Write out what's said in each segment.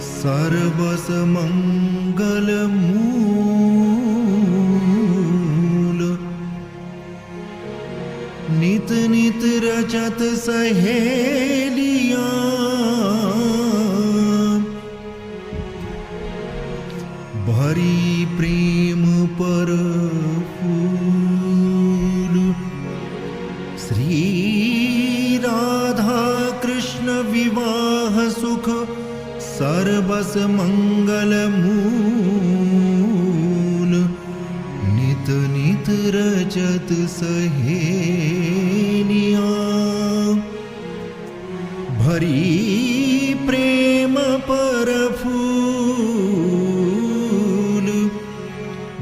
सर्वस मंगल मूल नित नित रचत सहेलियां भरी प्रेम पर फूल श्री राधा कृष्ण विवाह सुख सर्वस मंगल मूल नित नित रचत सहेलियां भरी प्रेम पर फूल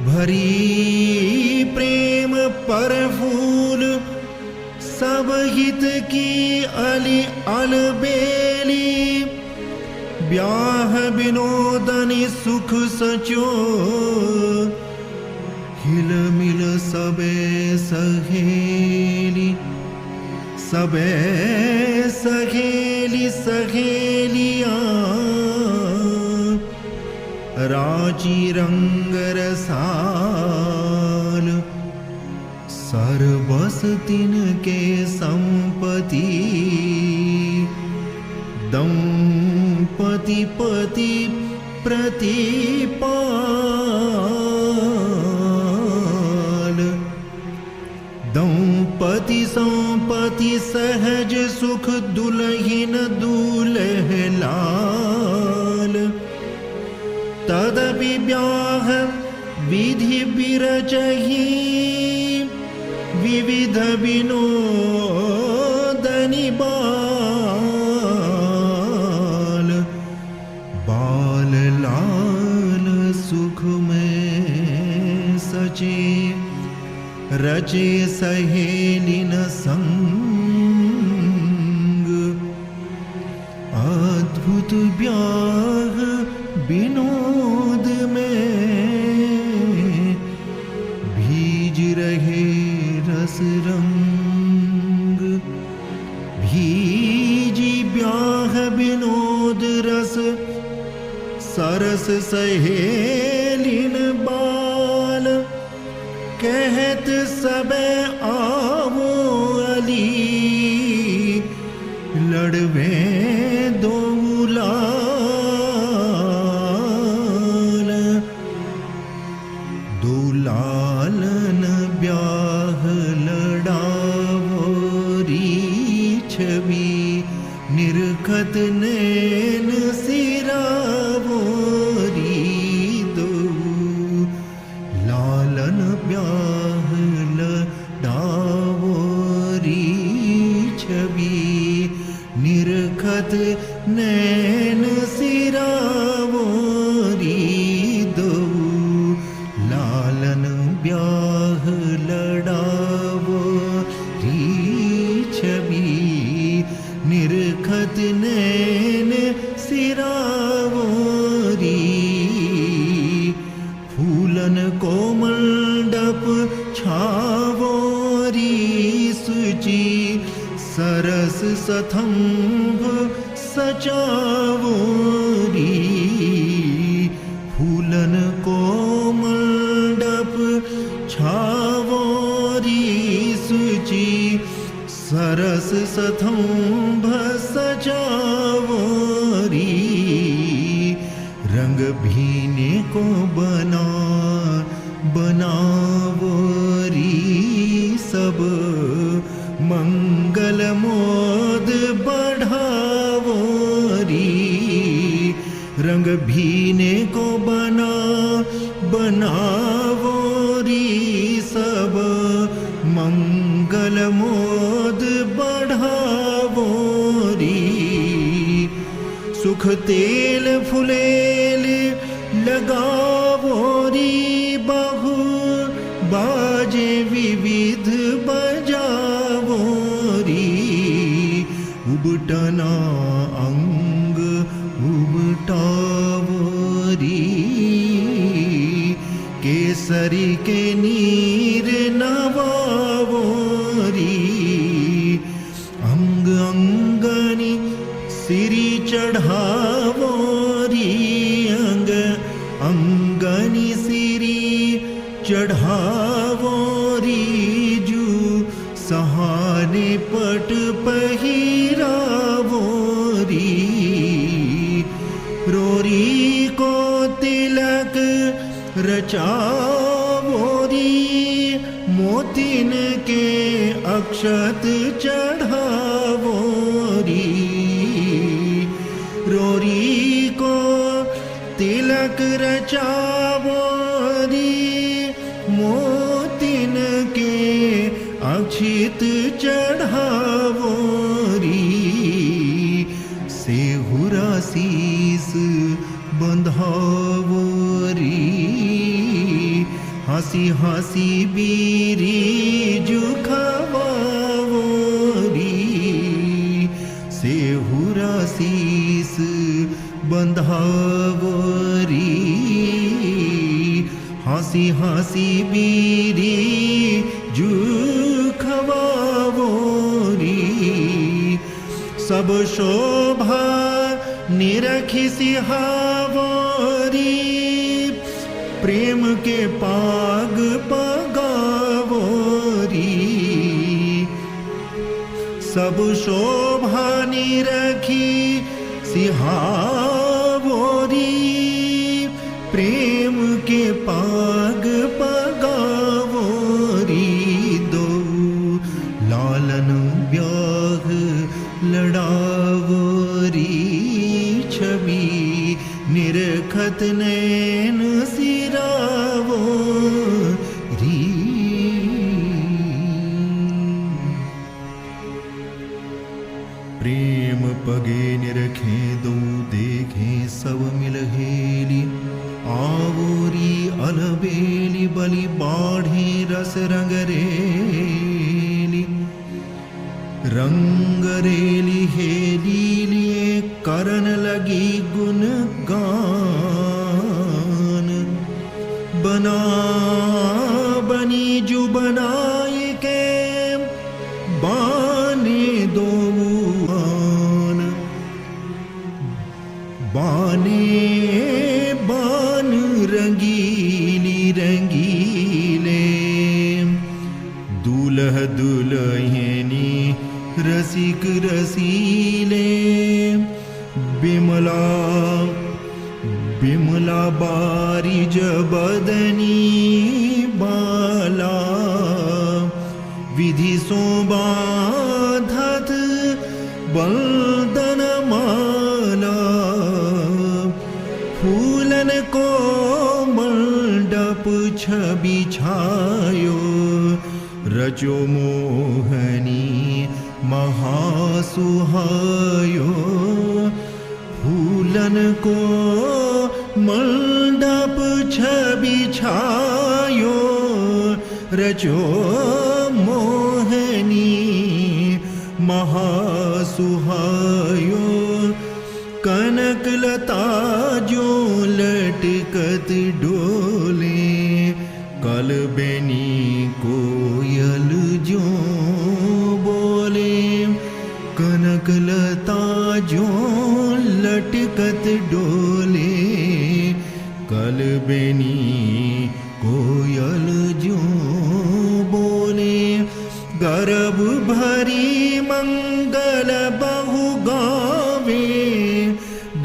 भरी प्रेम पर फूल सब हित की अली अलबेली ब्याह विनोदनी सुख सचो हिल मिल सबे सहेली सबे सहेली सहेलियां राजी रंग रसाल सर्वस तिनके संपत्ति दंपति पति प्रतिपाल दंपति संपत्ति सहज सुख दुल्हिन दूल्हलाल तदपि ब्याह विधि विरचहि विविध विनोदनि बाल बाल लाल सुख में सचे रचे सहेलिन संग अद्भुत ब्याह विनोद में भीज रहे रस रंग भीजी ब्याह विनोद रस सरस सहेलिन बाल कहत सबे आवो अली लड़वे दो लालन ब्याह लड़ावोरी छवि निरखत नैन सिरावोरी दो लालन ब्याह लड़ावोरी छवि निरखत नैन सिरावोरी दो लालन ब्याह लड़ावो री छवि निरखत नैन सिरावो री फूलन को मंडप छावो री सुचि सरस सथंभ सचावो री फूलन को मंडप छावोरी सुचि सरस सथंभ सजावोरी रंग भीने को बनावोरी सब मंगल मोद बढ़ावोरी रंग भीने को बनावोरी सब मंगल मोद बढ़ावोरी सुख तेल फुलेल लगावोरी बहु बाजे विविध बजावोरी उबटना अंग उबटावोरी केसरी के नीर नवावोरी अंग अंगनी सिरी चढ़ावो री अंग अंगनी सिरी चढ़ावो रीजू सहाने पट पहिरावो री रोरी को तिलक रचावो री मोतिन के अक्षत चढ़ावो री रोरी को तिलक रचावो री मोतिन के अक्षित चढ़ावो री सेहुरा शीस बंधावो री हंसी हंसी बीरी जुखावो री सेहुरा शीस बंधावो री हंसी हंसी बीरी जुखावो री सब शोभा निरखी सिहावो री प्रेम के पाग पगावो री सब शोभा निरखी सिहावो री प्रेम के पाग पगावो री दो लालन ब्याह लड़ावो री छवि निरखत नैन सिरावो री प्रेम पगे निरखे दो देखे सब मिलहेली आवोरी अलबेली बलि बाढ़े रस रंगरेली रंगरेली हेली लिए करन लगी गुण गान बना बनी जो बनाए के बाने दो बाने बान रंगीली रंगीले दूल्ह दुल्हनी रसिक रसीले बिमला बिमला बारी जबदनी बाला विधि सो बाधत बंदन माला फूलन को मंडप छवि छायो रचो मोहनी महासुहायो फूलन को मंडप छवि छायो रचो मोहनी महासुहायो कनक लता जो लटकत डोले कल बेनी कोयल जो बोले कनक लता जो लटकत डोले कल बेनी कोयल जो बोले गर्भ भरी मंगल बहु गावे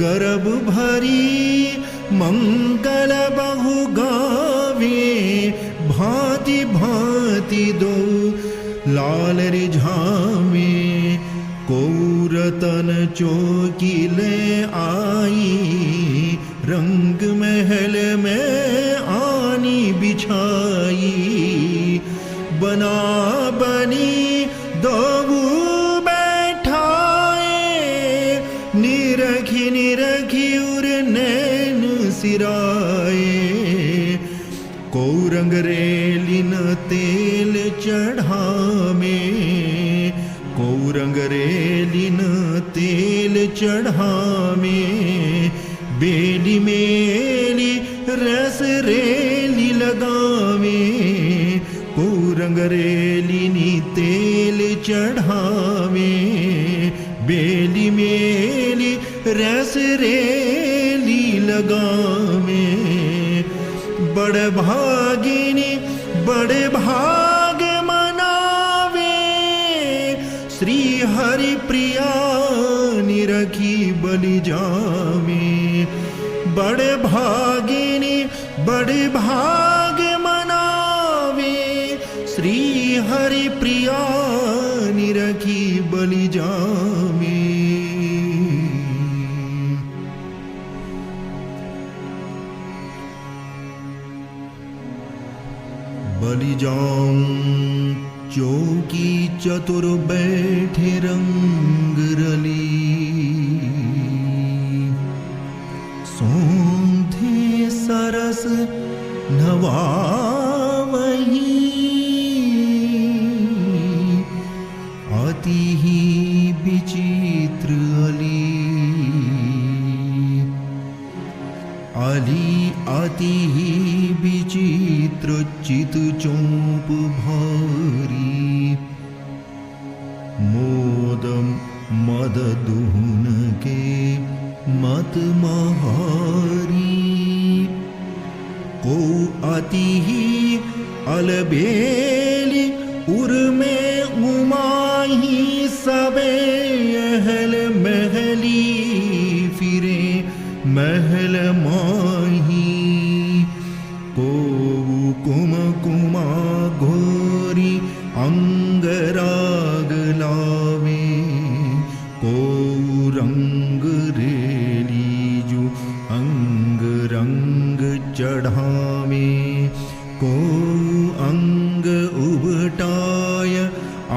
गर्भ भरी मंगल बहु गावे भांति भांति दो लाल रिझावे कौरतन चौकीले आई रंग महल में आनी बिछाई बना बनी दो निरखी निरखी उर नैन सिराए कौरंग रेलिन तेल चढ़ावे कौरंग रेलिन तेल चढ़ावे बेली मेली रस रेली लगावे कौरंग रेलिनी तेल चढ़ावे बेली मेली रस रेली लगावे। बड़ भागिनी बड़े भाग मनावे, श्री हरि प्रिया निरखी बलि जावे। बड़े भागिनी बड़े भाग मनावे, श्री हरि प्रिया निरखी बलि जावे। बलि जाऊं चौकी चतुर बैठे रंग रली, सौंधे सरस नवावही। अति ही विचित्र अली अति ही विचित्र चित चौप भारी। मोद मद दुहन के मत महारी। को अति ही अलबेली उर में उमाही। सबे अहल महली फिरे महल माही। को कुम कुमा घोरी अंगराग लावे। को रंग रेली जो अंग रंग चढ़ावे। को अंग उबटाय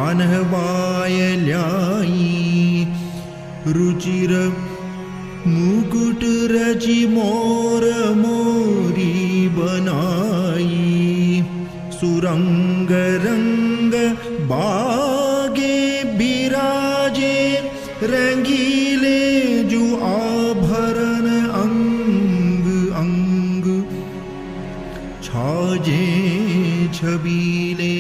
अनहवाय ल्याई। रुचिर मुकुट रचि मोर मोरी बनाई। सुरंग रंग बागे बिराजे। रंगीले जो आभरण अंग अंग। छाजे छबीले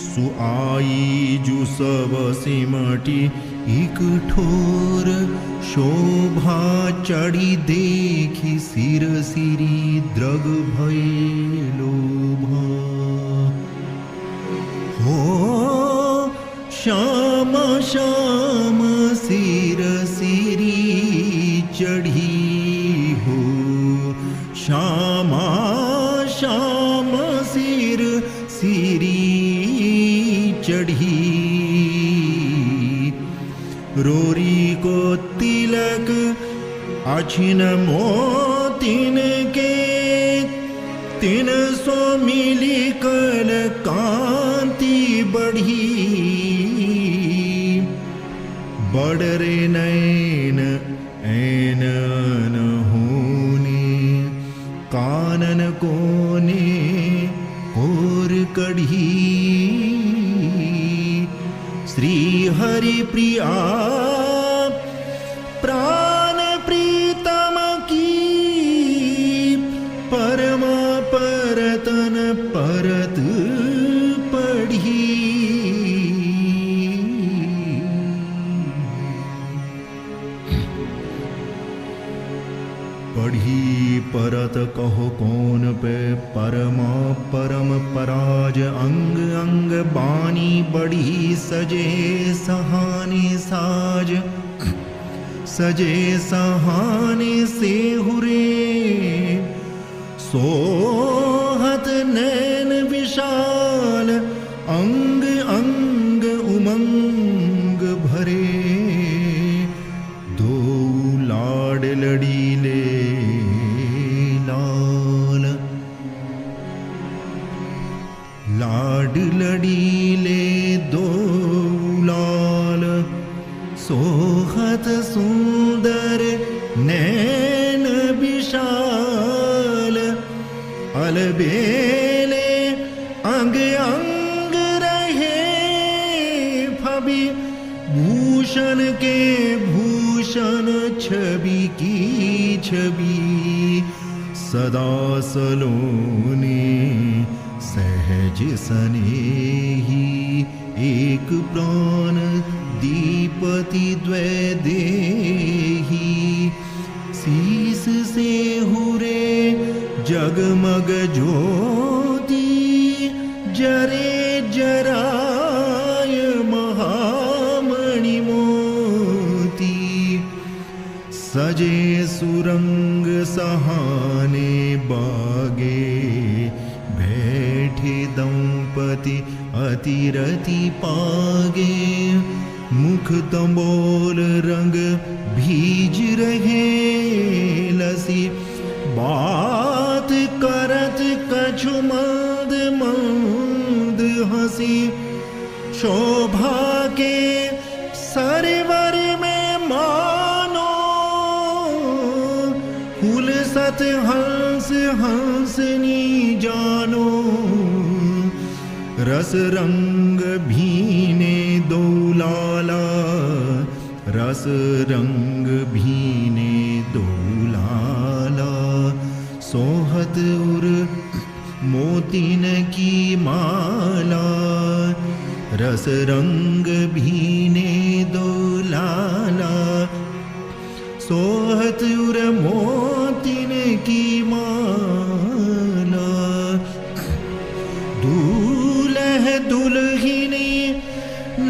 सुआई जो सब सिमटी। एक ठोर शोभा चढ़ी देखी। सिर सिरी द्रग भय लोभा। हो श्याम श्याम सिर सिरी चढ़ी। हो श्यामा श्याम सिर सिरी चढ़ी। रोरी को तिलक अछिन मोतिन के। 300 मिली कल कांति बढ़ी। बड़रे नैन ऐन न होने। कानन कोने और कढ़ी। श्री हरि प्रिया प्राण प्रीतम की। परमा परतन परत पढ़ी। पढ़ी परत कहो कौन पे। परमा परम पराज अंग अंग बानी बढ़ी। सजे सहाने साज सजे सहाने से हुरे। सोहत नैन विशाल अंग अंग उमंग भरे। दो लाड लड़ीले लाल। लाड लड़ीले दो लाल। सोहत सुंदर नैन विशाल। अलबेले अंग अंग रहे। भवि भूषण के भूषण छवि की छवि। सदा सलोने सहज स्नेही। एक प्राण दीपति द्वै दे जगमग ज्योति जरे जराय महामणि मोती सजे सुरंग सहाने बागे बैठे दंपति अतिरति पागे मुख तंबोल रंग भीज रहे लसी बात करत कछु मंद मंद हंसी शोभा के सरवर में मानो फूल सत हंस हंसनी जानो रस रंग भीने दौलाला रस रंग भीने दौलाला सोहत उर मोतीन की माला रस रंग भीने दौलाला सोहत उर मोतीन की माला दूल्ह दुल्हिनी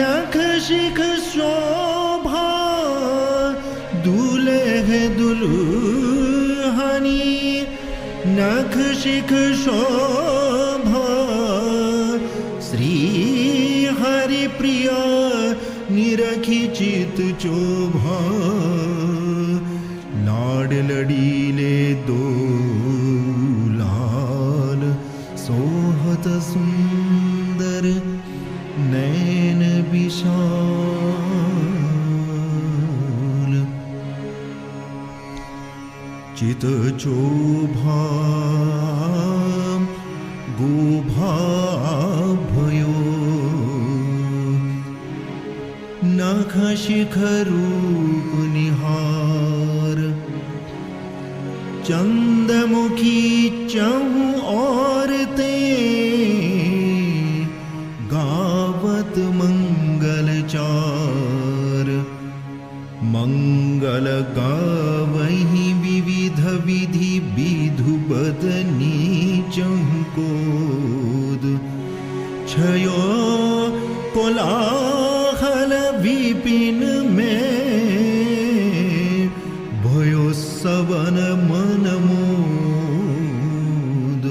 नख शिख शोभा दूल्ह दुल्हनी नख शिख शोभा श्री हरि प्रिया निरखी चित चोभा लाड लडीले दो लाल सोहत सुंदर नैन विशाल चित चोभा गोभा भयो नख शिख रूप निहार चंदमुखी चहु औरते गावत मंगल चार मंगल गावहि विविध विधि विधु बदनी चहुकोद छयो कोलाहल विपिन में भयो सवन मन मोद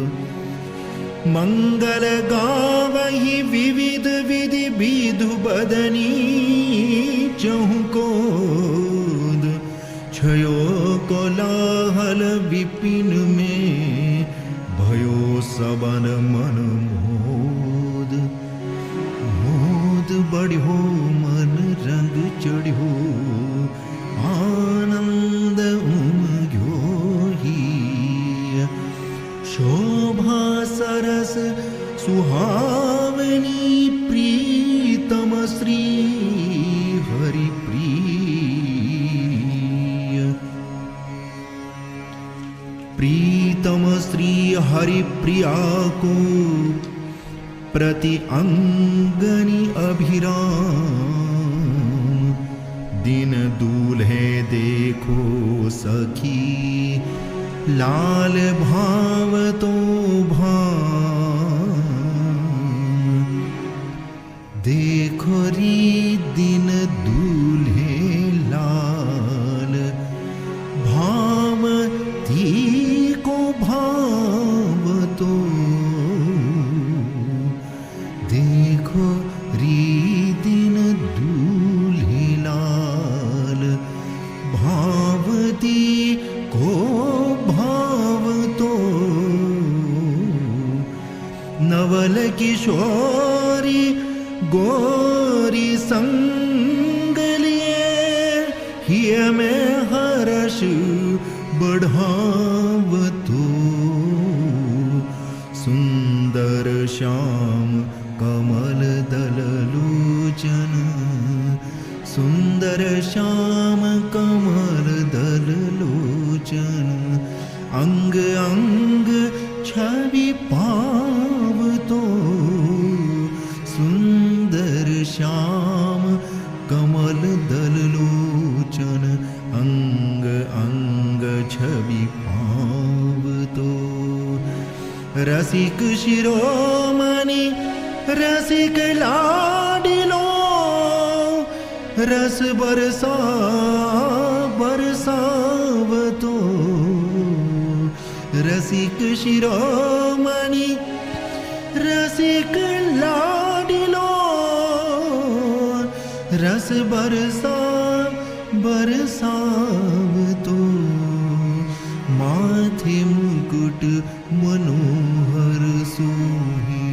मंगल गावहि विविध विधि विधु बदनी चहुकोद छयो कोलाहल विपिन में भयो सबन मन मोद मोद बढ़्यो मन रंग चढ़्यो आनंद उमग्यो ही शोभा सरस सुहावनी प्रीतम श्री हरि प्रिय प्रीतम श्री हरि प्रिया को प्रति अंगनी अभिराम दिन दूल्हे देखो सखी लाल भाव तो भाम देखो री दिन दूल्हे लाल भाव ती को भाव तो देखो री दिन दूल्हे लाल भावती को भाव तो नवल किशोरी गोरी संग लिए हिय में हर्ष बढ़ाव तो सुंदर श्याम कमल दल लोचन सुंदर श्याम कमल दल लोचन अंग अंग छवि पाव तो सुंदर श्याम कमल दल लोचन अंग अंग छवि पाव तो रसिक शिरोमणि रसिक लाडिलो रस बरसावतो रसिक शिरोमणि रसिक लाडिलो रस बरसावतो माथे मुकुट मनोहर सोहे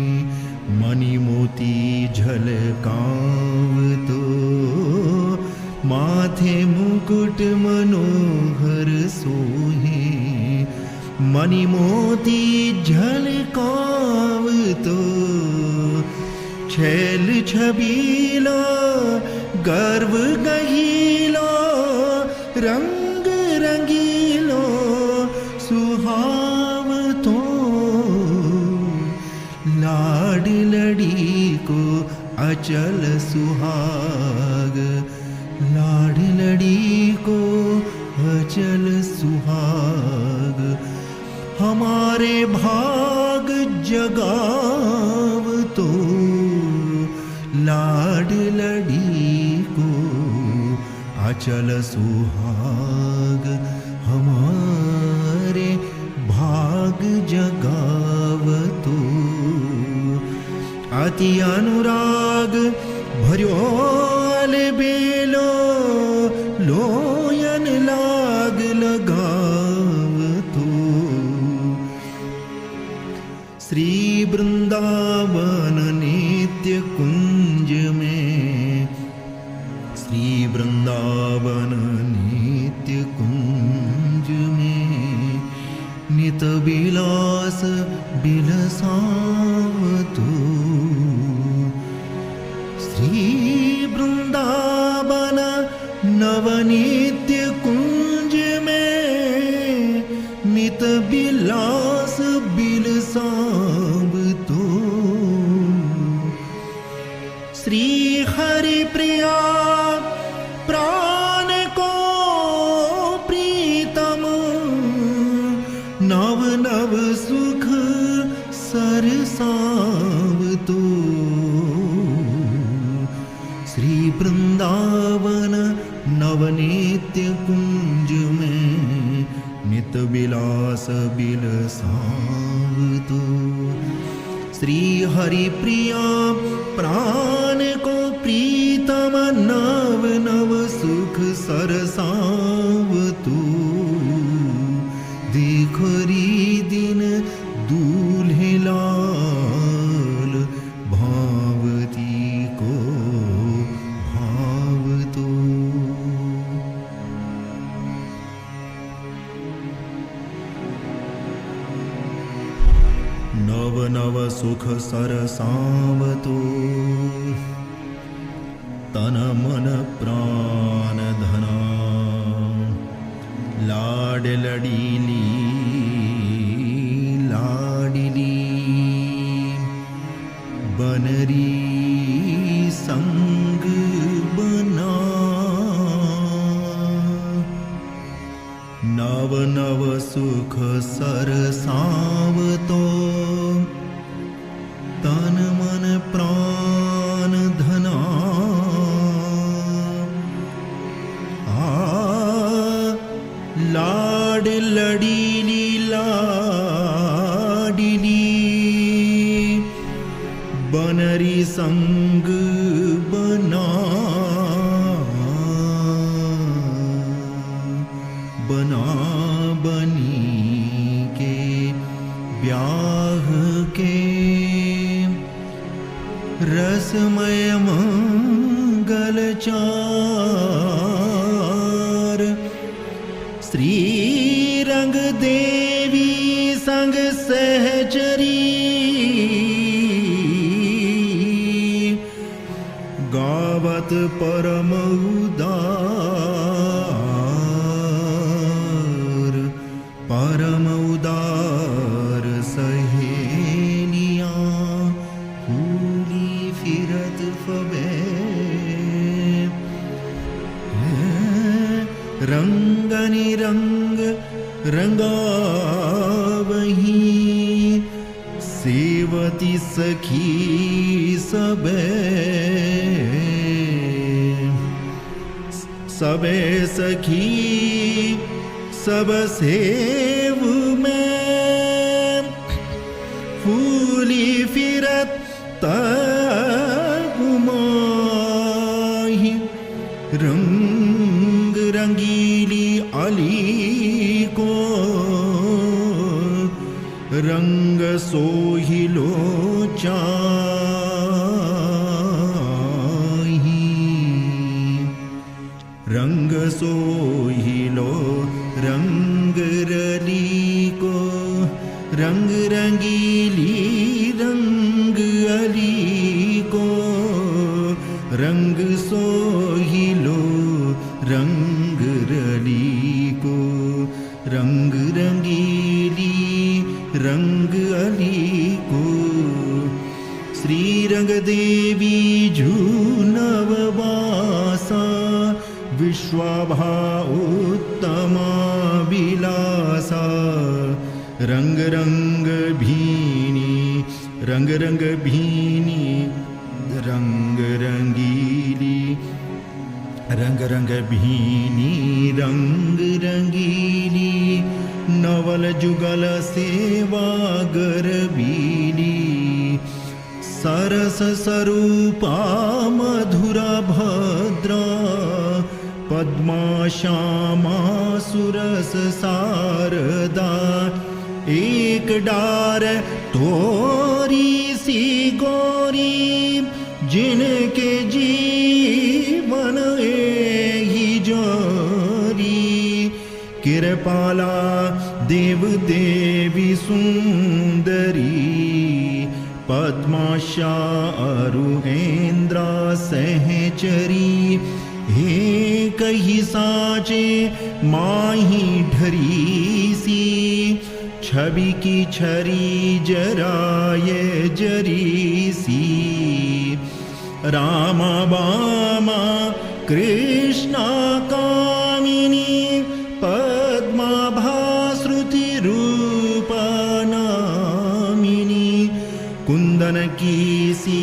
मणि मोती झलकावतो माथे मुकुट मनोहर सोहे मणि मोती झलकावतो छैल छबीला गर्व गहीलो रंग रंगीलो सुहावतो लाड लड़ी को अचल सुहाग लाड लड़ी को अचल सुहाग हमारे भाग जगावतो लाड लड़ी को अचल सुहाग हमारे भाग जगावतो अति अनुराग भर्योल बेलो लोयन लाग लगावतो श्री वृंदावन नित्य कुंज में श्री वृंदावन नित्य कुंज में नित विलास बिलसावतो श्री वृंदावन नवनित्य कुंज में नित विलास बिलसावतो श्री हरि प्रिया प्राण को प्रीतम नव नव सुख सरसावतो श्री वृंदावन नवनित्य कुंज में नित विलास बिलसावतो श्री हरि प्रिया प्राण को प्रीतम नव नव सुख सरसावतो देखो री दिन दूल्हे लाल भावती को भावतो नव नव सुख सरसावतो तन मन प्राण धना लाड लडीली लाडिली बनरी संग बना नव नव सुख सरसावतो तन मन प्राण धना लाड लडीली लाडिली बनरी संग बना बना बनी के ब्याह के रसमय मंगल चार श्री रंग देवी संग सहचरी गावत परम उदार सहेलियां फूली फिरत फबे रंगनि रंग रंगावही अति सखी सबे सबे सखी सब सेव में फूली फिरत तगुमाही रंग रंगीली अली को रंग सोहिलो चाही रंग सोहिलो रंग रली को रंग रंगीली रंग अली को रंग सोहिलो रंग रली को रंग रंगीली रंग अली को श्री रंग देवी झूनववासा विश्वाभा उत्तमा विलासा रंग रंग भीनी रंग रंग भीनी रंग रंगीली रंग रंग भीनी रंग रंगीली नवल जुगल सेवा गरबीली सरस स्वरूपा मधुरा भद्रा पद्मा श्यामा सुरस शारदा एक डार तोरी सी गोरी जिनके जीवन ही जोरी कृपाला देव देवी सुंदरी पद्माशा अरुहेन्द्रा सहचरी हे कही साचे माही ढरी सी छवि की छरी जराये जरी सी रामा बामा कृष्णा कामिनी पद्मा भाश्रुति रूपा नामिनी कुंदन की सी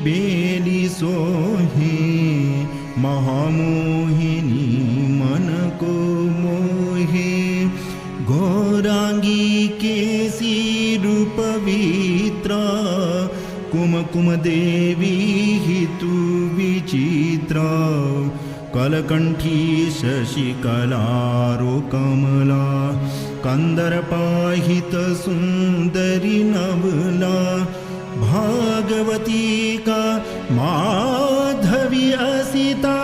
बेली सोहे महामोहिनी मन को मोहे घोरांगी केसी रूपवित्रा कुम कुम देवी हितु विचित्रा कलकंठी शशिकलारो कमला कंदर्पाहित सुंदरी नवला भागवती का माधवी असिता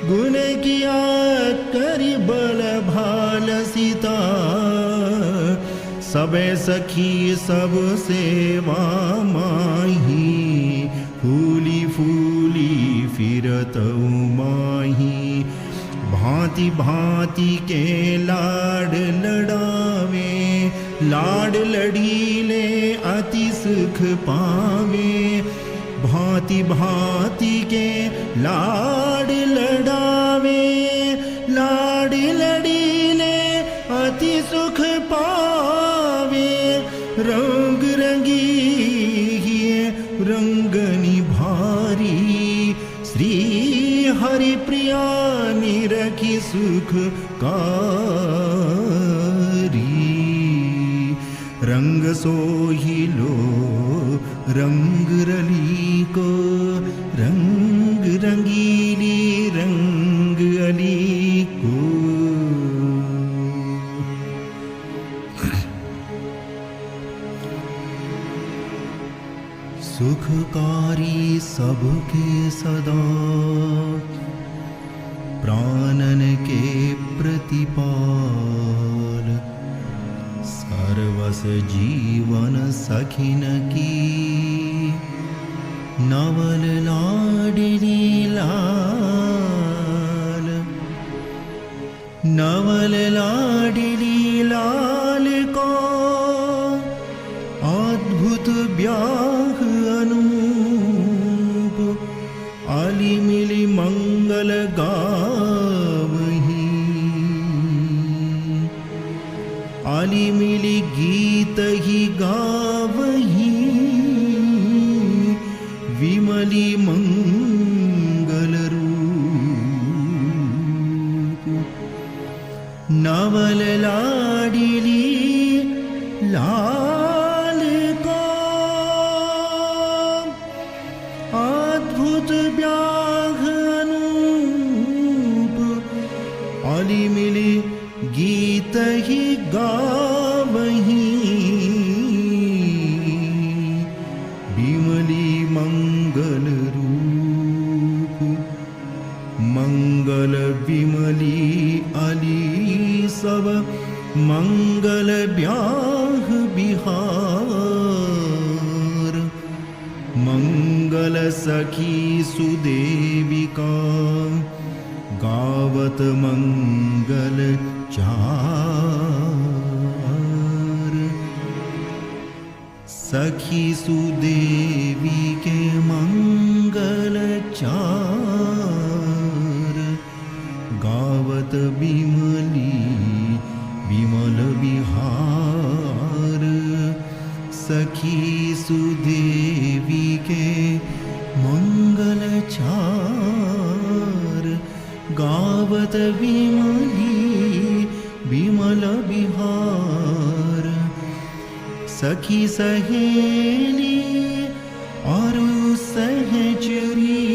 गुण किया करि बल भाल सीता सबे सखी सब सेवा माही फूली फूली फिरत माही भांति भांति के लाड लड़ावे लाड लड़ीले अति सुख पावे भांति भांति के लाड लड़ावे लाड लड़ीले अति सुख पावे रंग रंगी रंगनी भारी श्री हरि प्रिया निरखी सुख कारी रंग सोहिलो रंग रली को रंग रंगीली रंग अली को सुखकारी सबके सदा प्राणन के प्रतिपाल सर्वस जीवन सखिन की नवल लाडली लाल नवल लाडली लाल को अद्भुत ब्याह अनूप आली मिली मंगल गावही आली मिली गीत ही गावही नवल लाडिली लाल को अद्भुत ब्याह अनूप अली मिली गीत ही गावही बिमली मंगल रूप मंगल विमली अली सब मंगल ब्याह बिहार मंगल सखी सुदेविका गावत मंगल चार सखी सुदेवी के मंगल चार गावत बिमली विमल बिहार सखी सुदेवी के मंगल चार गावत विमली विमल बिहार सखी सहेली और सहचरी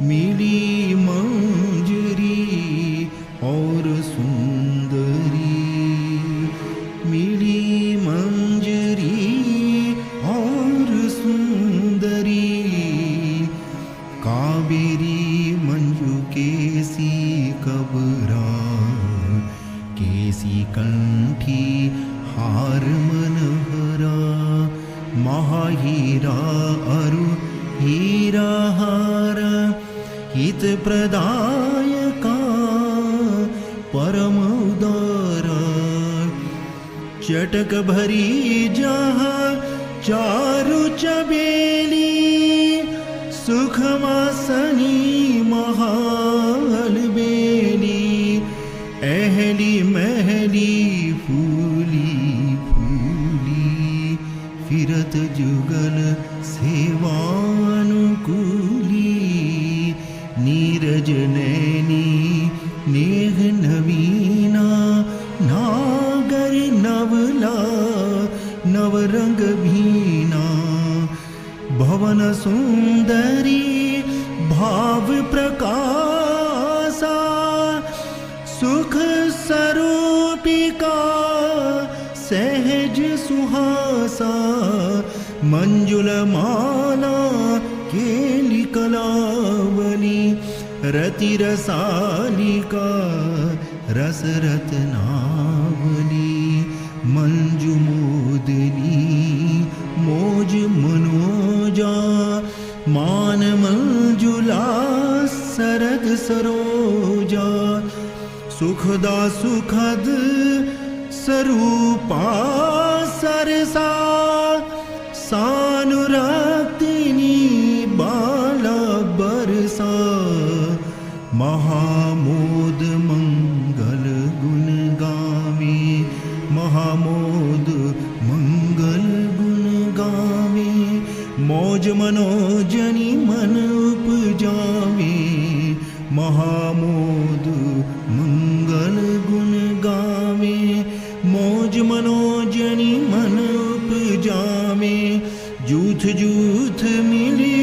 मिली मंजरी और सुंदरी मिली मंजरी और सुंदरी कावेरी मंजू केसी कबरा केसी कंठी हार मनहरा महाहीरा अरु हीरा हारा हित प्रदायका परम उदारा चटक भरी जहाँ चारु चबेली सुखमासनी महाल बेली अहली महली फूली फूली फिरत जुगल सेवानुकूली नीरज नैनी नेह नवीना नागर नवला नवरंग भीना भवन सुंदरी भाव प्रकाशा सुख स्वरूपिका सहज सुहासा मंजुल माला केली कलावली रति रसालिका रस रत्नावली मंजु मोदनी मोज मनोजा मान मंजुला सरद सरोजा सुखदा सुखद स्वरूपा सरसा सानुरक्तिनी बाला बरसा महामोद मंगल गुण गावे महामोद मंगल गुण गावे मौज मनोजनी मन उपजावे महामोद मंगल गुण गावे मौज मनोजनी मन उपजावे जूथ जूथ मिली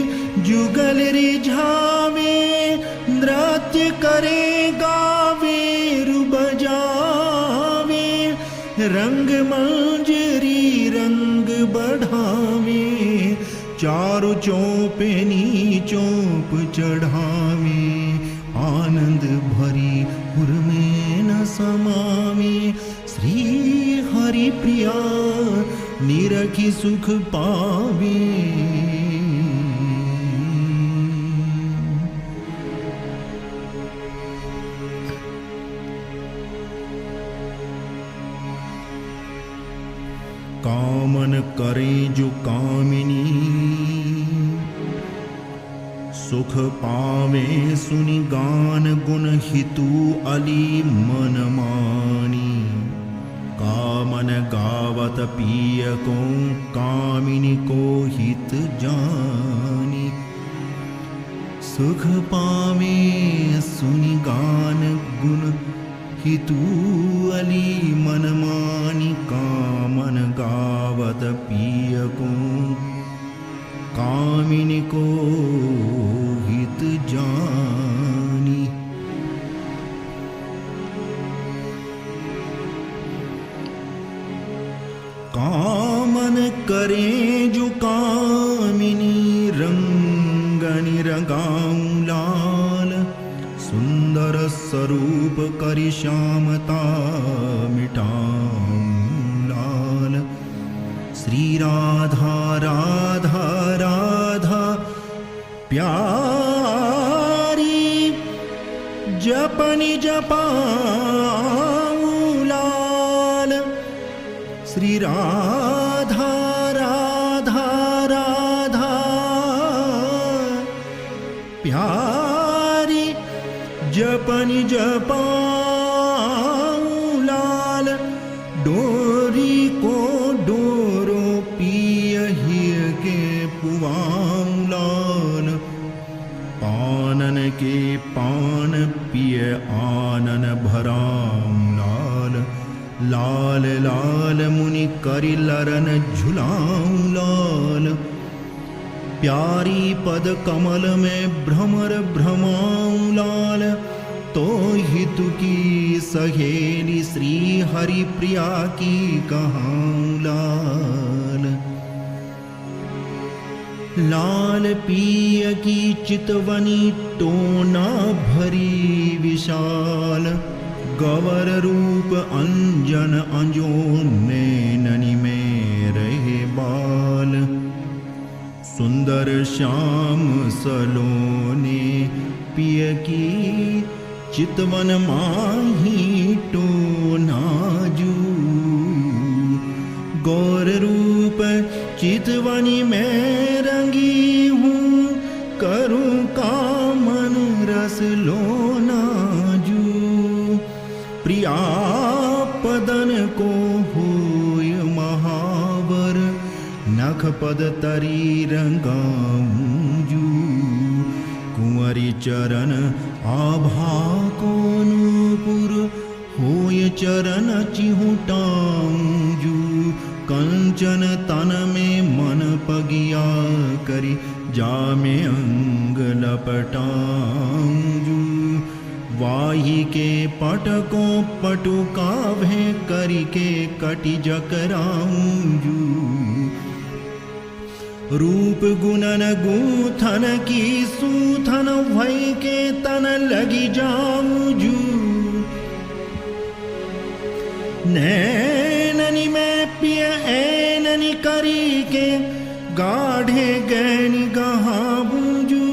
जुगल रिझावे नृत्य करे गावे रु बजावे रंग मंजरी रंग बढ़ावे चारु चौपेनी चौप चढ़ावे आनंद भरी उर में न समावे श्री हरि प्रिया निरखी सुख पावे कामन करे जो कामिनी सुख पावे सुनि गान गुण हितु अली मन मानी कामन गावत पिय को कामिनी को हित जानी सुख पावे सुनि गान गुण हितू अली मनमानी कामन गावत पिय को कामिनी को हित जानी। कामन करें जो कामिनी रंगनि रंगाऊं लाल सुंदर स्वरूप करि श्यामता मिटाऊं लाल। श्री राधा राधा राधा प्यारी जपनि जपाऊं लाल। श्री राधा राधा राधा प्यारी जपनि जपाऊं लाल। डोरी को डोरो पिय हिय के पुआऊं लाल। पानन के पान पिय आनन भराऊं लाल। लाल लाल मुनि करि लरन झुलाऊं लाल। प्यारी पद कमल में भ्रमर भ्रमाऊं लाल। तो हितु की सहेली श्री हरि प्रिया की कहाऊं लाल। लाल पिय की चितवनी टोना भरी विशाल। गवर रूप अंजन अंजोने नैननि में रहे बाल। सुंदर श्याम सलोने पिय की चितवन माही टोनाजू। गौर रूप चितवनी में रंगी हूँ करूँ कामन रस लोनाजू। प्रिया पदन को होय महावर नख पद तरी रंगाऊंजू। कुंवरी चरण आभा को नूपुर होय चरण चिहुटाऊंजू। कंचन तन में मन पगिया करी जामे अंग लपटाऊंजू। वाही के पटको पटुका भे करी के कटि जकराऊंजू। रूप गुणन गूथन की सूथन भई के तन लगी जाऊंजू। नैननि में पिय ऐननि करी के गाढ़े गैनी गहाऊंजू।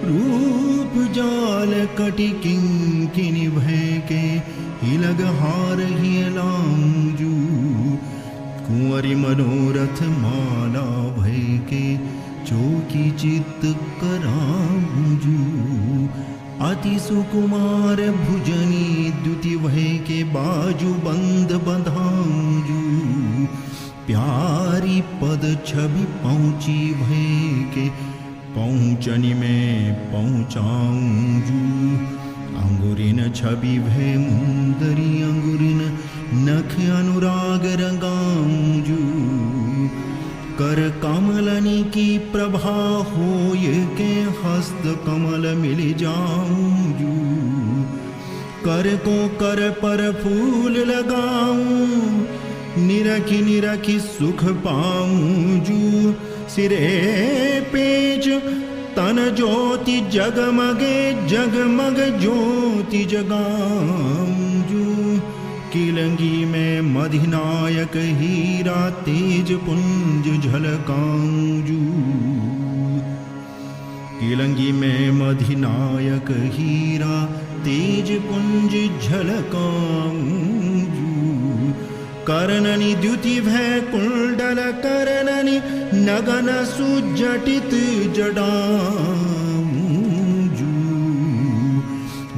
रूप जाल कटि किंकिनी भय के हिलग हार हिलाऊंजू। कुंवरी मनोरथ माला भय के चौकी चित्त कराऊंजू। अति सुकुमार भुजनी द्युति भय के बाजू बंद बंधाऊंजू। प्यारी पद छवि पहुँची भय के पहुँचनी में पहुँचाऊंजू। अंगुरिन छवि भय मुंदरी अंगुरिन नख अनुराग रंगाऊंजू। कर कमलनी की प्रभा होय के हस्त कमल मिल जाऊंजू। कर को कर पर फूल लगाऊं निरखी निरखी सुख पाऊंजू। सिरे पेच तन ज्योति जगमगे जगमग ज्योति जगाऊंजू। किलंगी में मधिनायक हीरा तेज पुंज झलकाऊंजू। किलंगी में मधिनायक हीरा तेज पुंज झलकाऊंजू। कर्णनि द्युति भय कुंडल कर्णनि नगन सुजटित जडाऊंजू।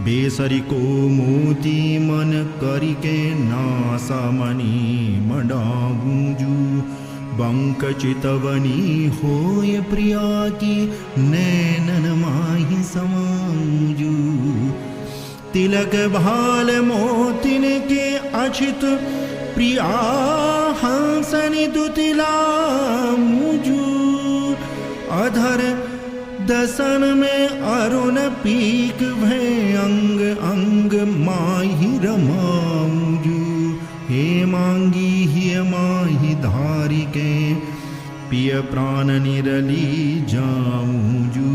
बेसरी को मोती मन करी के नासा मणि मडाऊंजू। बंक चितवनी होय प्रिया की नैनन माही समाऊंजू। तिलक भाल मोतिन के अछित प्रिया हंसनि दुतिला मुजू अधर दसन में अरुण पीक भय अंग अंग माही रमाऊजू हे मांगी हिय माही धारी के पिय प्राण निरली जाऊजू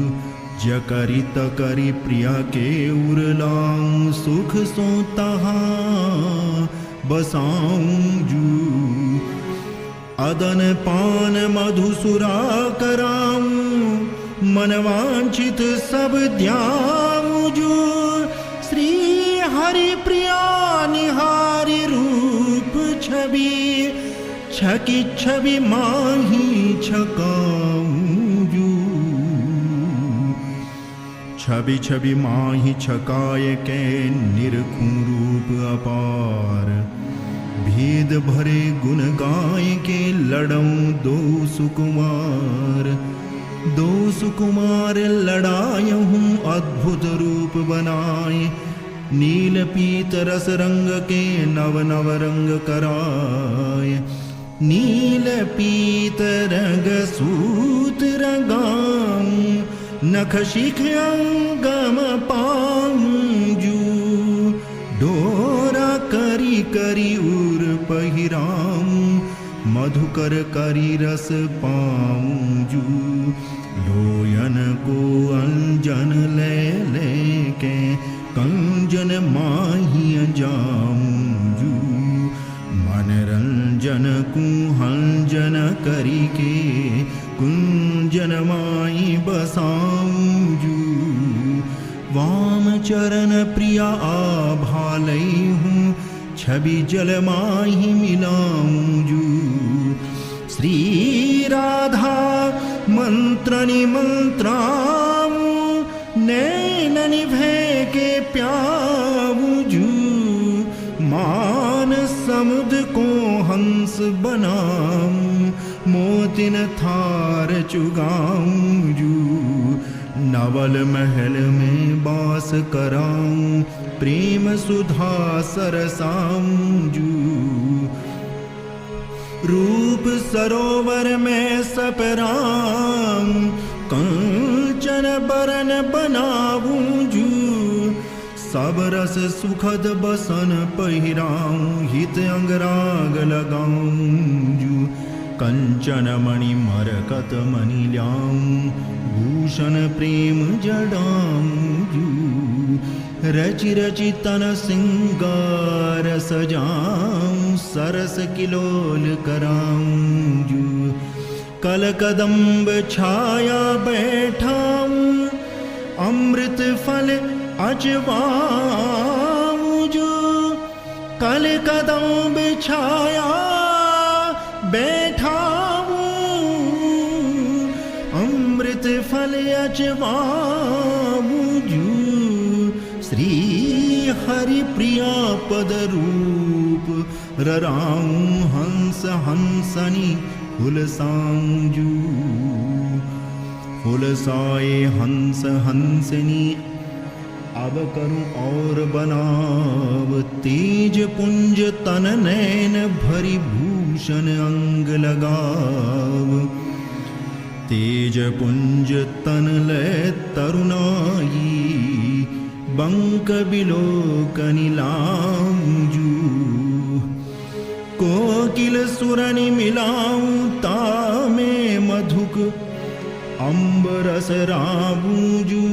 जकरी तकरी प्रिया के उरलाऊं सुख सो तहाँ बसाऊजू अदन पान मधुसुरा कराऊं मनवांचित सब द्याऊजू श्री हरि प्रिया निहारी रूप छवि छकी छवि माही छकाऊजू छवि छवि माही छकाए के निरखूं रूप अपार भेद भरे गुण गाय के लड़ऊं दो सुकुमार लड़ायहूं अद्भुत रूप बनाए नील पीत रस रंग के नव नव रंग कराए नील पीत रंग सूत रंगाऊं नख शिख अंगम पाऊजू डोरा करी करी उर पहिराऊं मधुकर करी रस पाऊजू लोयन को अंजन ले लेके कंजन माही जाऊजू मनरंजन कुहंजन करी के कुंजन माई बसाऊजू वाम चरण प्रिया आभालई हूँ छवि जल माही मिलाऊजू श्री राधा मंत्रनि मंत्राऊं नैननि भय के प्याऊजू मान समुद्र को हंस बनाऊं मोतिन थार चुगाऊजू नवल महल में बास कराऊं प्रेम सुधा सरसाऊजू रूप सरोवर में सपराऊं कंचन बरन बनाऊजू सब रस सुखद बसन पहिराऊं हित अंगराग लगाऊजू कंचन मणि मरकत मणि ल्याऊं भूषण प्रेम जड़ाऊजू रचि रचि तन सिंगार सजाऊं सरस किलोल कराऊजू कलकदम्ब छाया बैठाऊं अमृत फल अचवाऊजू कलकदम्ब छाया बैठाऊं अमृत फल अचवाऊजू श्री हरि प्रिया पद रूप रराऊं हंस हंसनी हुलसाऊजू हुलसाए हंस हंसनी अब करूं और बनाव तेज पुंज तन नैन भरी भूषण अंग लगाव तेज पुंज तन ले तरुणाई बंक बिलोकनि लाऊजू कोकिल सुरनि मिलाऊं तामे मधुक अम्बरस राबूजू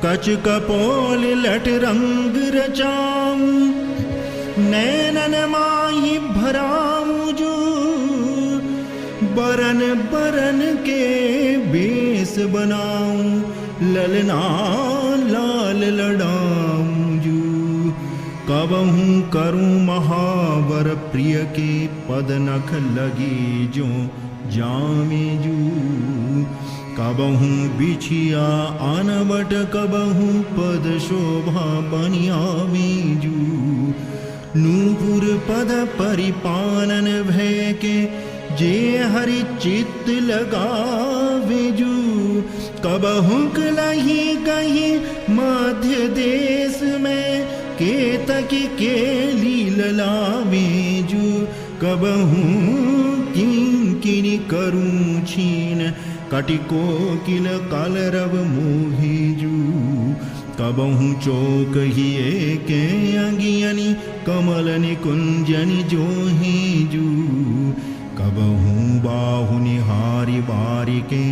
कच कपोल लट रंग रचाऊं नैनन माही भराऊजू बरन बरन के बेस बनाऊं ललना लाल लड़ाऊजू कबहूं करूं महावर प्रिय के पद नख लगी जो जामेजू कबहूं बिछिया आनवट कबहूं पद शोभा बनियावेजू नूपुर पद परिपालन भय के जे हरि चित्त लगावेजू कबहुँ लही कहीं मध्य देश में केतकी केली ललावे जू कबहुँ किंकिनी करूँ छीन कटिको किल कलरव मोहिजू कबहुँ चौक हिए के अंगियनी कमल निकुंजनि जोहिजू कबहुँ बाहु निहारी बारी के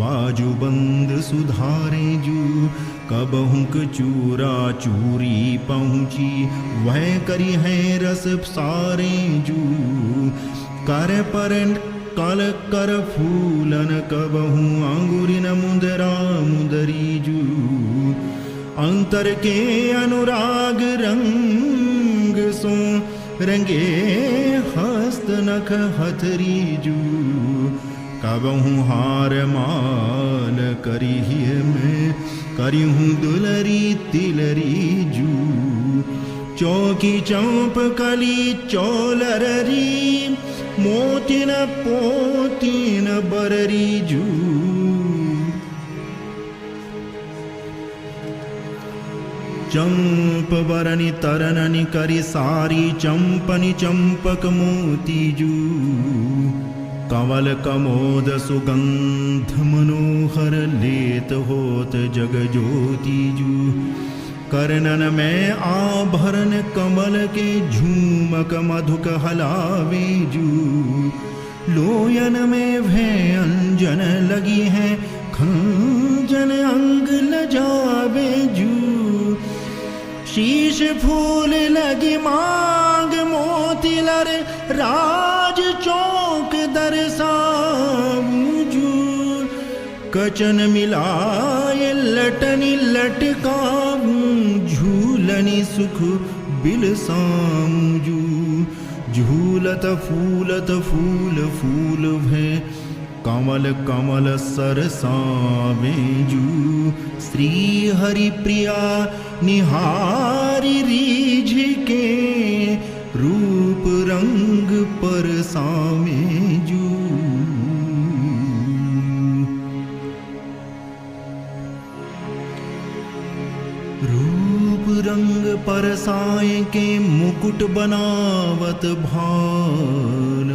बाजू बंद सुधारे जू कबहुँ चूरा चूरी पहुँची वह करी है रस सारे जू कर पर कल कर फूलन कबहुँ अंगुरिन मुदरा मुदरी जू अंतर के अनुराग रंग सो रंगे हस्त नख हथरी जू कबहुँ हार माल करी में करी हूँ दुलरी तिलरी जू चौकी चौप कली चौलररी मोतिन पोतिन बररी जू चंप बरनी तरननि करी सारी चंपनि चंपक मोती जू कंवल कमोद सुगंध मनोहर लेत होत जग ज्योति जू करनन में आभरण कमल के झूमक मधुक हलावे जू लोयन में भय अंजन लगी है खंजन अंग लजावे जू शीश फूल लगी मांग मोतिलर राज चौक दरसाऊं कचन मिलाए लटनी लटकाऊं झूलनी सुख बिलसाऊं झूलत फूल फूल भय कमल कमल सरसावे जू श्री हरि प्रिया निहारी रीझ के रूप रंग परसावे जू रूप रंग परसाए के मुकुट बनावत भाल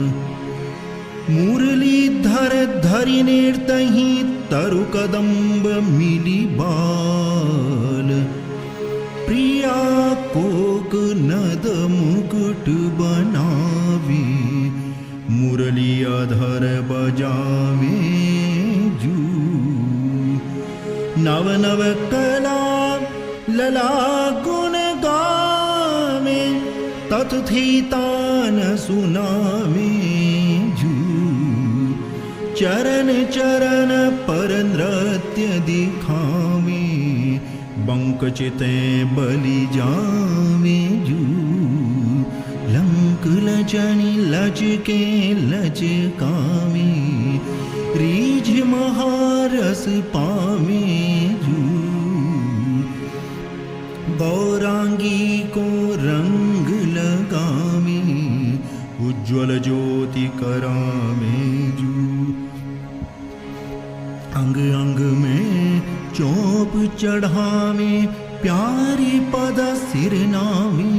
मुरली धर धरि निर्तहि तरु कदम्ब मिली बाल प्रिया कोक नद मुकुट बनावे मुरली अधर बजावे जू नव नव कला लला गुण गावे तत्थी तान सुनावे जू चरण चरण पर नृत्य दिखावे बंक चिते बलि जावे जू लंक लचनी लचके लचकावे रीझ महारस पावे जू गौरांगी को रंग लगावे उज्ज्वल ज्योति करावे जू अंग अंग में चौप चढ़ावे प्यारी पद सिरनावे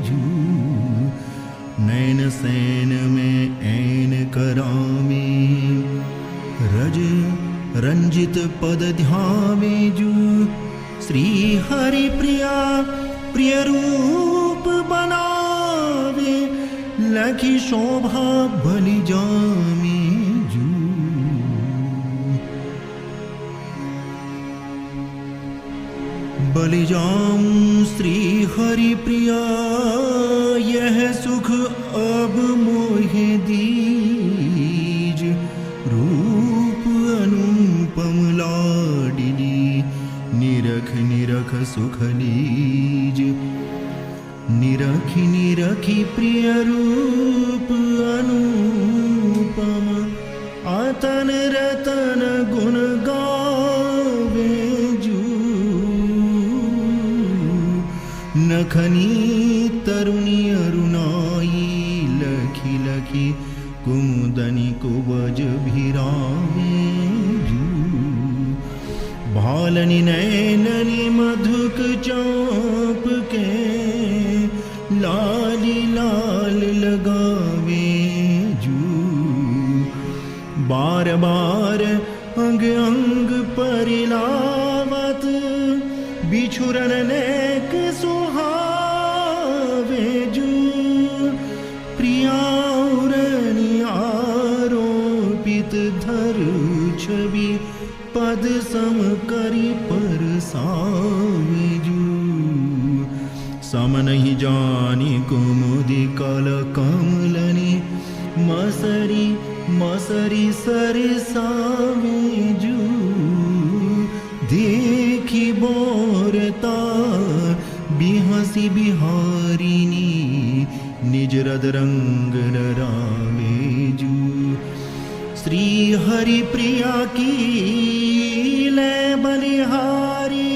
जू नैन सैन में ऐन करावे रज रंजित पद ध्यावे जू श्री हरि प्रिया प्रिय रूप बनावे लखी शोभा बलि जावे जू बलि जाऊं श्री हरि प्रिया यह सुख अब मोहे दीज रूप अनुपम लाडिली निरख निरख सुख लीज निरखी निरखी प्रिय रूप अनुपम आतन रतन गुण गावे जू नखनी तरुणी अरुणाई लखी लखी कुमुदनी कुबज भिरावे जू भालनी नैननी मधुक चाँप के लाली लाल लगावे जू। बार बार अंग अंग परिलावत बिछुरन नेक सुहावे जू। प्रियाउरनी आरोपित धर छवि पद सम करी परसावे जू। सम नहीं जानी कुमुदी कल कमलनी मसरी मसरी सरसावे जू। देखी बोरता बिहसी बिहारिनी निज रद रंग रावे जू। श्री हरि प्रिया की लय बलिहारी,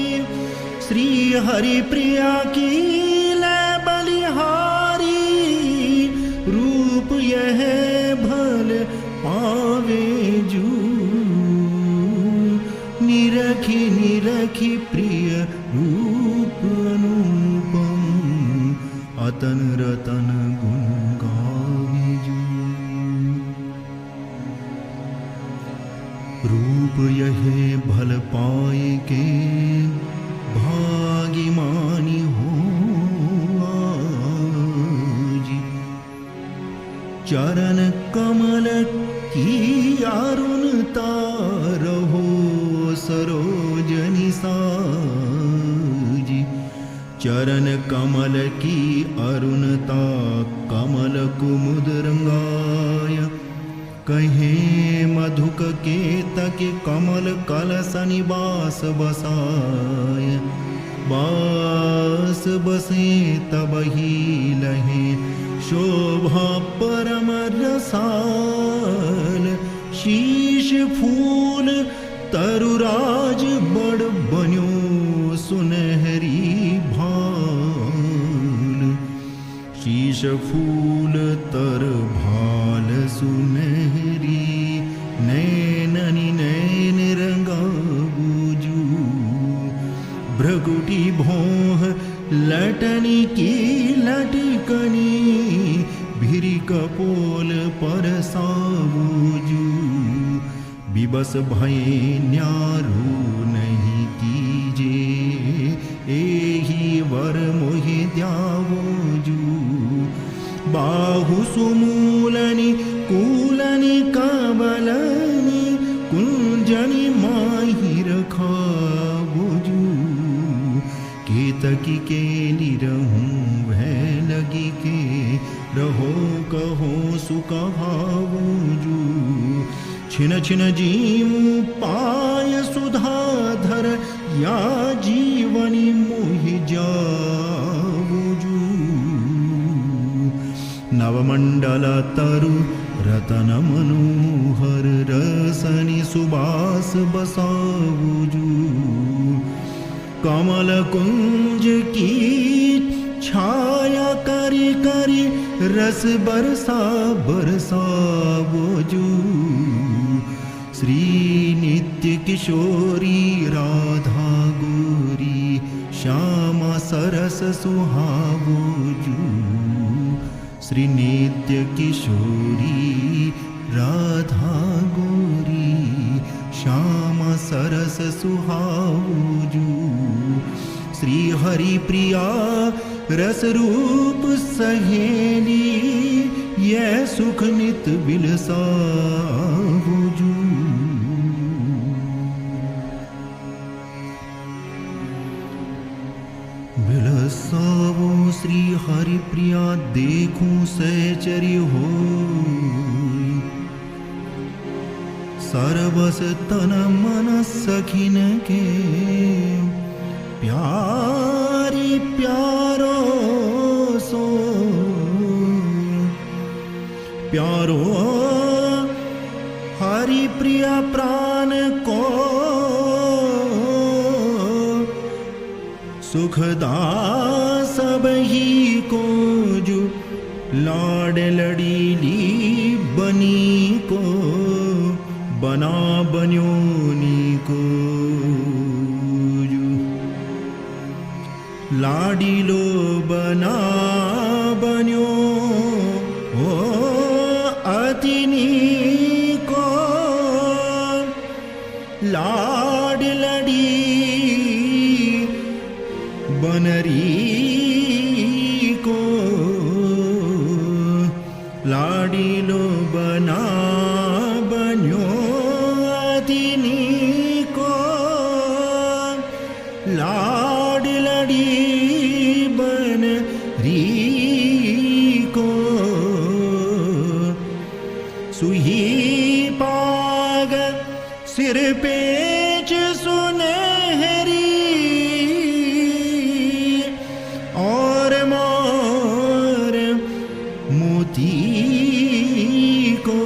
श्री हरि प्रिया की लय बलिहारी। रूप यह भल पावे जू। निरखी निरखी प्रिय रूप अनुपम अतन रतन गुण गावे जू। रूप यह भल पाए के भागी मानी हो आजी। चरण कमल की अरुणता रहो सरोजनी साजी। चरण कमल की अरुणता कमल कुमुद रंगाय। कहे मधुक केतक कमल कलश निवास बसाय। बास बसे तब ही लहे शोभा परम रसाल। शीश फूल तरुराज बड़ बन्यो सुनहरी भाल। शीश फूल तर भाल सुनहरी नैननी नैन रंगावो जू। भ्रगुटी भौह लटनी की लटकनी भिरी कपोल परसावो जू। विबस भय न्यारू नहीं कीजे एही वर मोहि द्यावो जू। बाहु सुमूलनि कूलनि कबलनि कुंजनि माहि रखावो जू। केतकी के निरहूं भय लगी के रहो कहो सुकहावो जू। छिन छिन जीवू पाय सुधाधर या जीवनी मोहि जावो जू। नवमंडल तरु रतन मनोहर रसनी सुबास बसावो जू। कमल कुंज की छाया करी करी रस बरसा बरसावो जू। श्री नित्य किशोरी राधा गोरी श्यामा सरस सुहावो जू। श्री नित्य किशोरी राधा गोरी श्यामा सरस सुहावो जू। श्री हरि प्रिया रस रूप सहेली यह सुख नित बिलसावो जू। बिलसावो श्री हरि प्रिया देखूं सहचरी होई। सरबस तन मन सखिन के प्यारी प्यारो सो। प्यारो हरि प्रिया प्राण को सुखदा सब ही को जो लाड लड़ीली बनी को बना बन्योनी को। लाडीलो बना बन्यो ओ अतिनी को लाड लड़ी बनरी को लाडीलो बना बन्यो अतिनी को लाड लड़ी बनरी को सुही पाग सिर पेच सुनहरी और मोर मोती को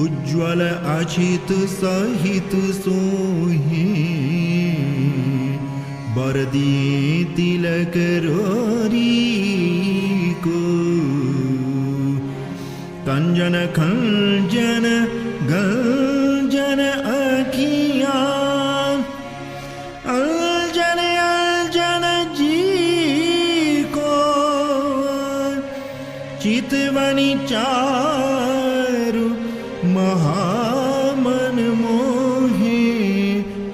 उज्ज्वल अचित सहित सोहे बरदी तिलक रोरी को कंजन खंजन गंजन अखियां अलजन अलजन जी को चितवनी चारु महामन मोहे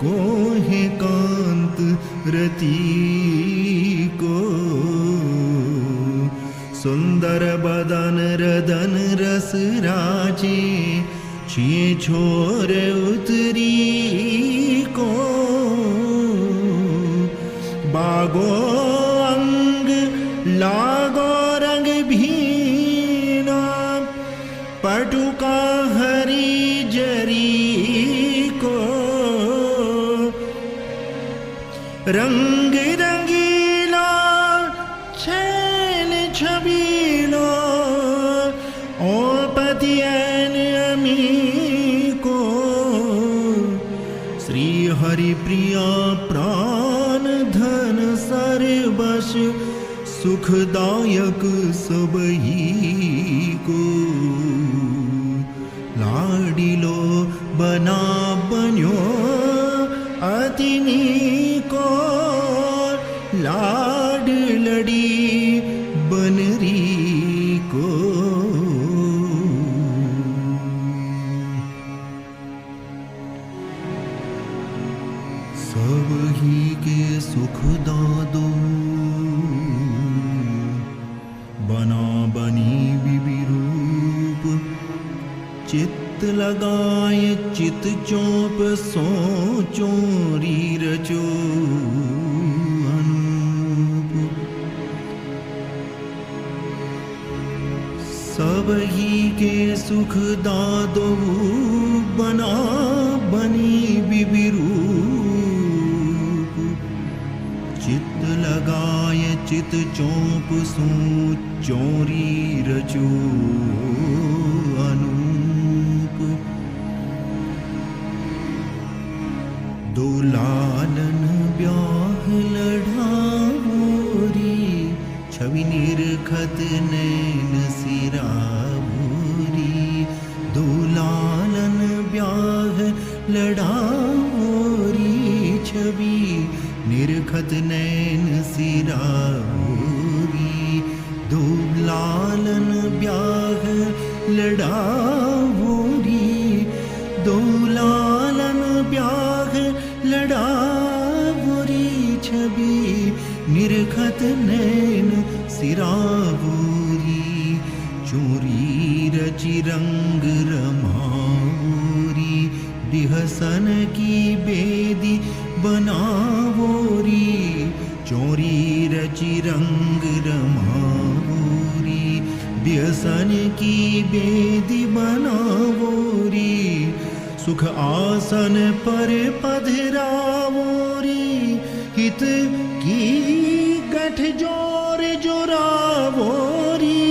कोहे कांत रति को सुंदर बदन रदन रस राजे छिए छोर उतरी को बागो अंग लागो रंग भीना पटुका हरी जरी को रंग रंगीला छैल छबीला और पतियन अमी को श्री हरि प्रिया प्राण धन सर्वश सुखदायक सबही को लाडीलो बना बन्यो अतिनी को लाड लड़ी बनरी को सब ही के सुख दादो बना बनी विरूप चित्त लगाए चित चौप सोचोरी रचो अनूप सब ही के सुख दादो बना बनी विरूप चित्त लगाए चित चौप सो चोरी रचो अनूप दो लालन ब्याह लढ़ावोरी छवि निरखत नैन सिरावोरी दो लालन ब्याह लढ़ावोरी छवि निरखत नैन सिरावोरी दो लालन ब्याह लड़ावोरी दो लालन ब्याह लड़ावोरी छवि निरखत नैन सिरावोरी चोरी रचि रंग रमावोरी बिहसन की बेदी बनावोरी चोरी रचि रंग रमावोरी व्यसन की बेदी बनावोरी सुख आसन पर पधरावोरी हित की गठ जोर जोरावोरी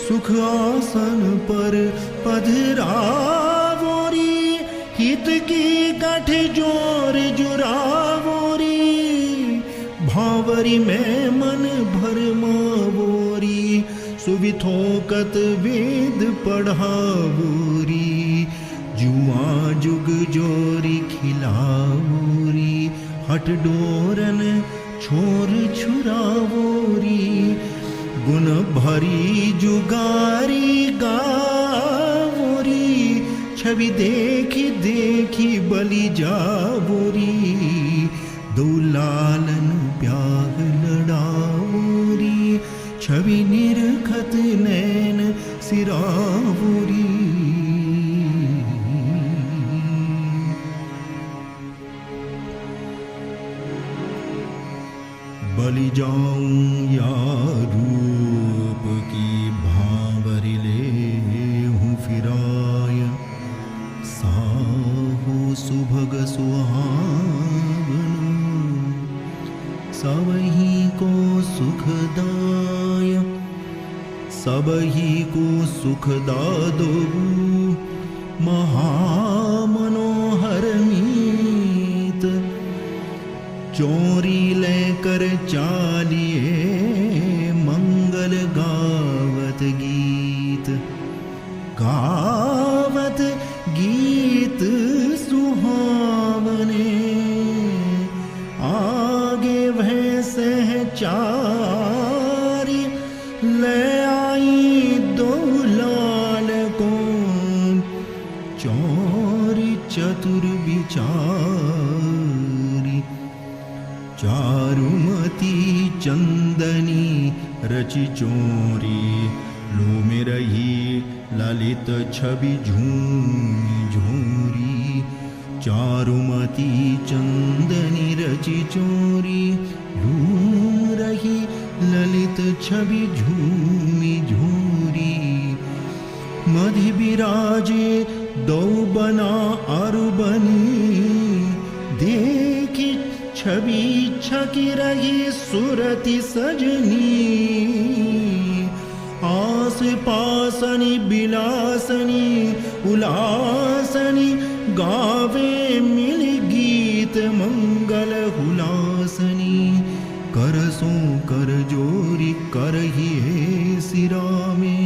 सुख आसन पर पधरावोरी हित की गठ जोर जोरावोरी भावरी में मन भरमावोरी सुविथोकत वेद पढ़ावोरी जुआ जुग जोरी खिलावोरी हट डोरन छोर छुरावोरी गुण भरी जुगारी गावोरी छवि देखी देखी बलि जावोरी दो लालन प्याग लड़ावोरी छवि निरखत नैन सिरावोरी बलि जाऊं या रूप की भांवरी ले हूँ फिराय साहो सुभग सुहावनु सबही को सुखदाय सबही को सुखदादो महामनोहर मीत चोरी लेकर चालिए मंगल गावत गीत सुहावने आगे वह सहचारी ले आई दो लाल को चोरी चतुर विचारी चारुमती चंदनी रचि चोरी लो में रही ललित छवि झूमी झोरी चारुमती चंदनी रचि चोरी लो रही ललित छवि झूमी झोरी मधि विराजे दो बना अरु बनी देखी छवि छकी रही सुरति सजनी आस पासनी बिलासनी उलासनी गावे मिल गीत मंगल हुलासनी करसों कर जोरी कर ही सिरा में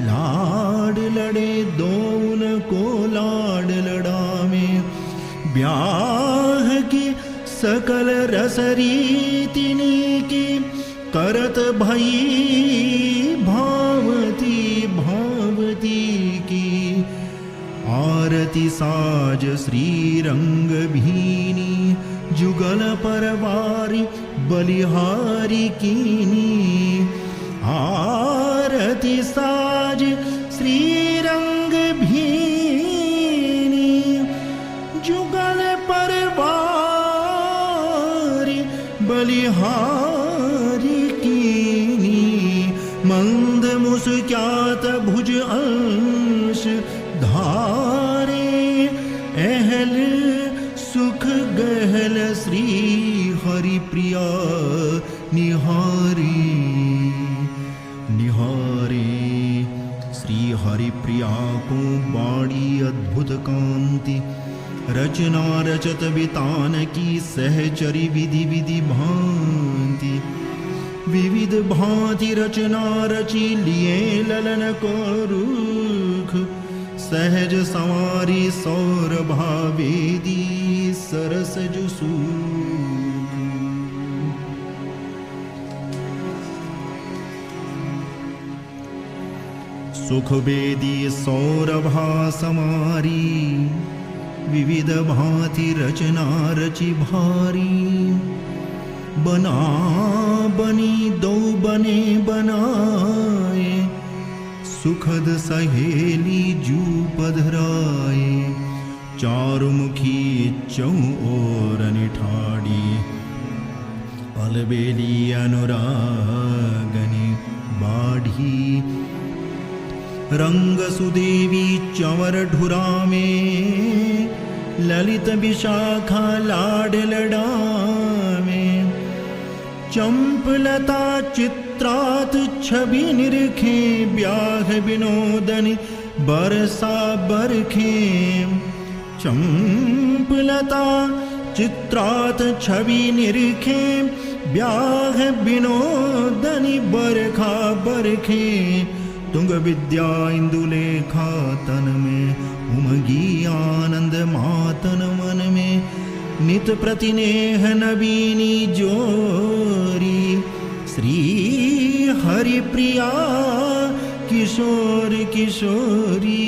लाड लड़े दोन को लाड लड़ा में ब्याह की सकल रसरीतिनी की करत भई भावती की आरती साज श्री रंग भीनी जुगल परवारी बलिहारी कीनी आरती साज श्री रंग भीनी जुगल परवारी बलिहारी कीनी मंद मुस्क्यात भुज अंश धारे अहल सुख गहल श्री हरि प्रिया निहारी श्री हरि प्रिया को बाड़ी अद्भुत कांति रचना रचत वितान की सहचरी विधि विधि भांति विविध भांति रचना रची लिए ललन को रुख सहज संवारी सौरभा वेदी सरस जुसू सुख वेदी सौरभा समारी विविध भांति रचना रचि भारी बना बनी दो बने बनाए सुखद सहेली जू पधराए चारुमुखी चौं ओर निठाड़ी अलबेली अनुरागनी बाढ़ी रंग सुदेवी चंवर ढुरा में ललित विशाखा लाड लड़ा में चंपलता चित्रात छवि निरखे ब्याह विनोदनी बरसा बरखे चंपलता चित्रात छवि निरखे ब्याह विनोदनी बरखा बरखे तुंग विद्या इंदुलेखा तन में उमगी आनंद मातन मन में नित प्रतिनेह नवीनी जोरी। श्री हरि प्रिया किशोर किशोरी।